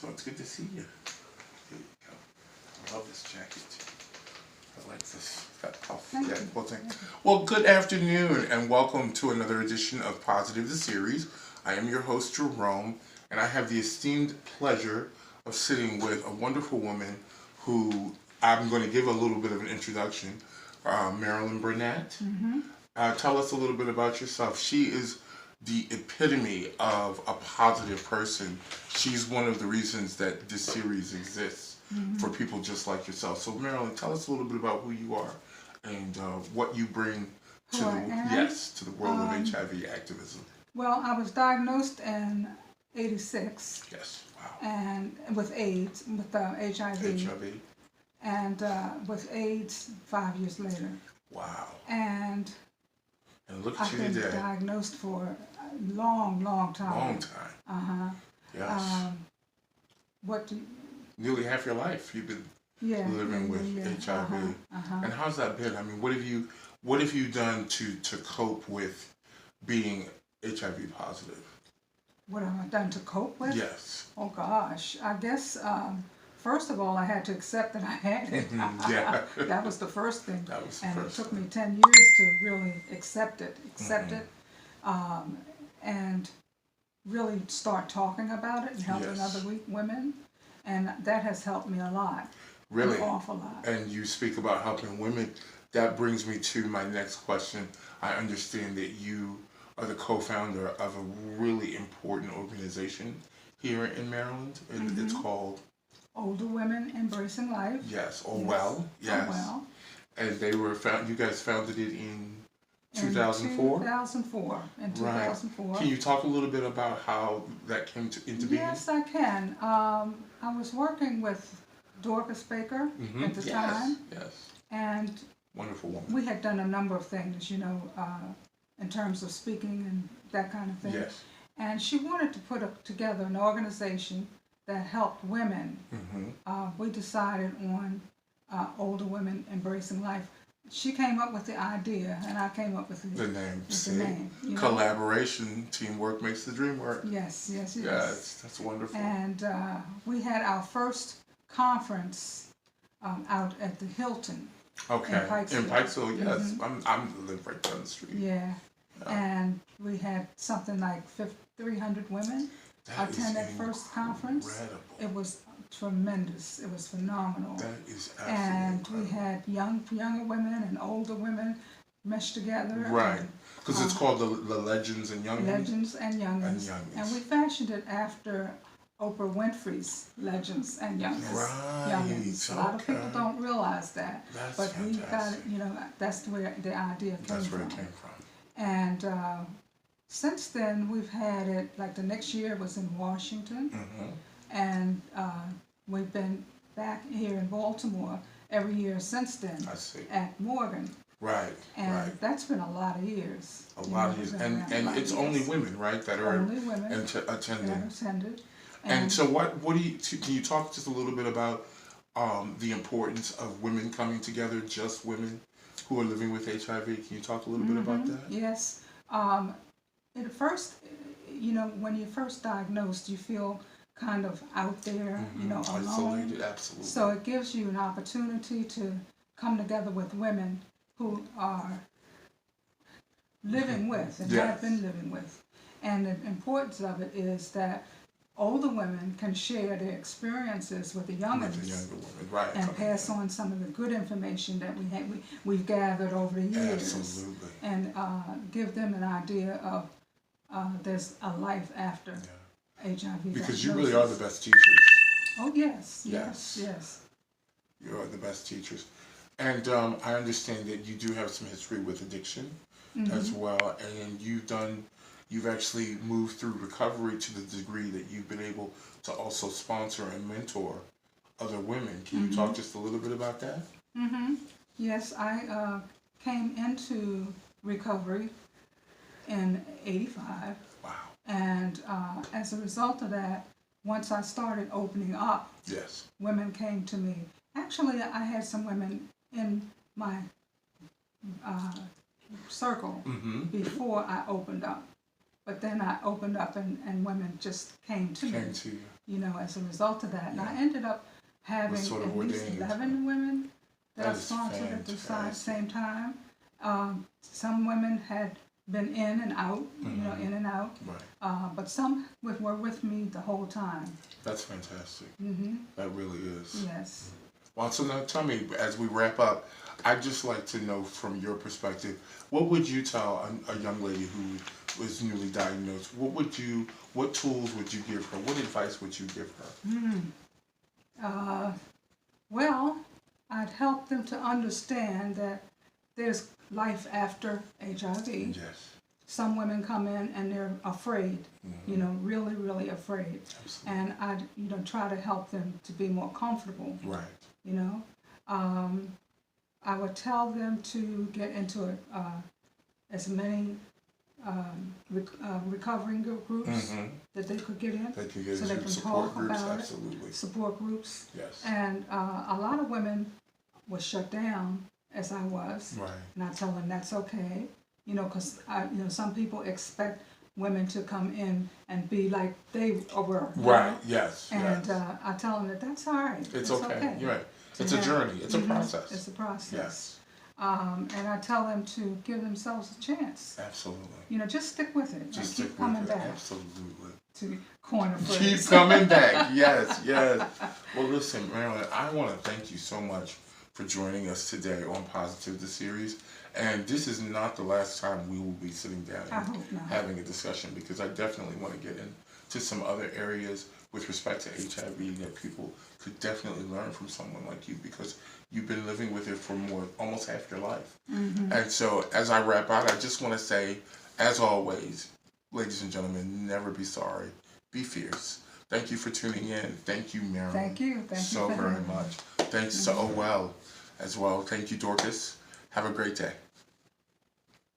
So it's good to see you. Here you go. I love this jacket. I like this. Got puff. Thank Yeah, you. well, well, good afternoon and welcome to another edition of Positive the Series. I am your host, Jerome, and I have the esteemed pleasure of sitting with a wonderful woman who I'm going to give a little bit of an introduction, Marilyn Burnett. Tell us a little bit about yourself. She is the epitome of a positive person. She's one of the reasons that this series exists for people just like yourself. So Marilyn, tell us a little bit about who you are and what you bring to the world of HIV activism. Well, I was diagnosed in '86. Yes. Wow. And with AIDS, with HIV. HIV. And with AIDS 5 years later. Wow. And look at I've you been today. diagnosed for a long time. Long time. Yes. Nearly half your life you've been living with HIV. And how's that been? I mean, what have you done to cope with being HIV positive? What have I done to cope with? Yes. Oh gosh, I guess first of all I had to accept that I had it. Yeah. That was the first thing. That was the and first it took thing. me 10 years to really accept it, and really start talking about it and helping other women, and that has helped me a lot. Really? An awful lot. And you speak about helping women. That brings me to my next question. I understand that you are the co-founder of a really important organization here in Maryland. It's called Older Women Embracing Life. Yes, OWEL. Yes. OWEL. And they were you guys founded it in 2004? 2004. In 2004. Right. Can you talk a little bit about how that came into being? Yes, I can. I was working with Dorcas Baker at the time. Yes. And wonderful woman. We had done a number of things, in terms of speaking and that kind of thing. Yes. And she wanted to put together an organization that helped women. We decided on Older Women Embracing Life. She came up with the idea, and I came up with the name. Collaboration, teamwork makes the dream work. Yes. Yes, that's wonderful. And we had our first conference out at the Hilton. Okay. In Pikesville, yes. I live right down the street. Yeah. And we had something like 300 women attend that first conference. Incredible. It was tremendous. It was phenomenal. That is absolutely And incredible. we had younger women and older women meshed together. Right. Because it's called the Legends and Youngins. Legends and Youngins. And we fashioned it after Oprah Winfrey's Legends and Youngins. Right. Youngins. A lot of people don't realize that. That's but fantastic. we got it, that's where the idea came from. That's where it came from. And since then, we've had it, like the next year was in Washington. And we've been back here in Baltimore every year since then. I see. At Morgan. Right. And that's been a lot of years. A lot of years. And it's only women, right, that are only women attending. that attended. And so can you talk just a little bit about the importance of women coming together, just women who are living with HIV? Can you talk a little bit about that? Yes. At first, when you're first diagnosed, you feel kind of out there, alone. Isolated, absolutely. So it gives you an opportunity to come together with women who are living with and have been living with. And the importance of it is that older women can share their experiences with the younger women, right? And pass on some of the good information that we've gathered over the years. Absolutely. And give them an idea of there's a life after HIV. Because you really are the best teachers. Oh yes. You are the best teachers. And I understand that you do have some history with addiction as well, and you've actually moved through recovery to the degree that you've been able to also sponsor and mentor other women. Can you talk just a little bit about that? Yes, I came into recovery in '85. Wow. And as a result of that, once I started opening up, women came to me. Actually, I had some women in my circle before I opened up. But then I opened up and women just came to me, you know, as a result of that. And I ended up having sort of at least ordained. 11 women that I That is sponsored at the fantastic. same time. Some women had been in and out, you know, in and out. Right. But some were with me the whole time. That's fantastic. Mm-hmm. That really is. Yes. Well, so now tell me, as we wrap up, I'd just like to know from your perspective, what would you tell a young lady who was newly diagnosed? What tools would you give her? What advice would you give her? Well, I'd help them to understand that there's life after HIV. Yes. Some women come in and they're afraid, you know, really, really afraid. Absolutely. And I'd, you know, try to help them to be more comfortable. Right. You know, I would tell them to get into as many recovering groups that they could get in, So they can support talk groups, about absolutely. it. Support groups. Yes. And a lot of women were shut down, as I was. Right. And I tell them that's okay, you know, because you know, some people expect women to come in and be like they were. Right. Know? Yes. And yes. I tell them that that's all right. It's okay. You're right. It's a journey. It's a process. It's a process. Yes. And I tell them to give themselves a chance. Absolutely. You know, just stick with it. Just keep stick coming with it. back. Absolutely. To corner phrase. Keep coming back. Yes, yes. Well, listen, Marilyn, I want to thank you so much for joining us today on Positive the Series. And this is not the last time we will be sitting down and having a discussion, because I definitely want to get into some other areas with respect to HIV that people could definitely learn from someone like you, because you've been living with it for almost half your life. And so as I wrap out, I just want to say, as always, ladies and gentlemen, never be sorry. Be fierce. Thank you for tuning in. Thank you, Marilyn. Thank you. Thank you so very much. Thanks to OWEL as well. Thank you, Dorcas. Have a great day.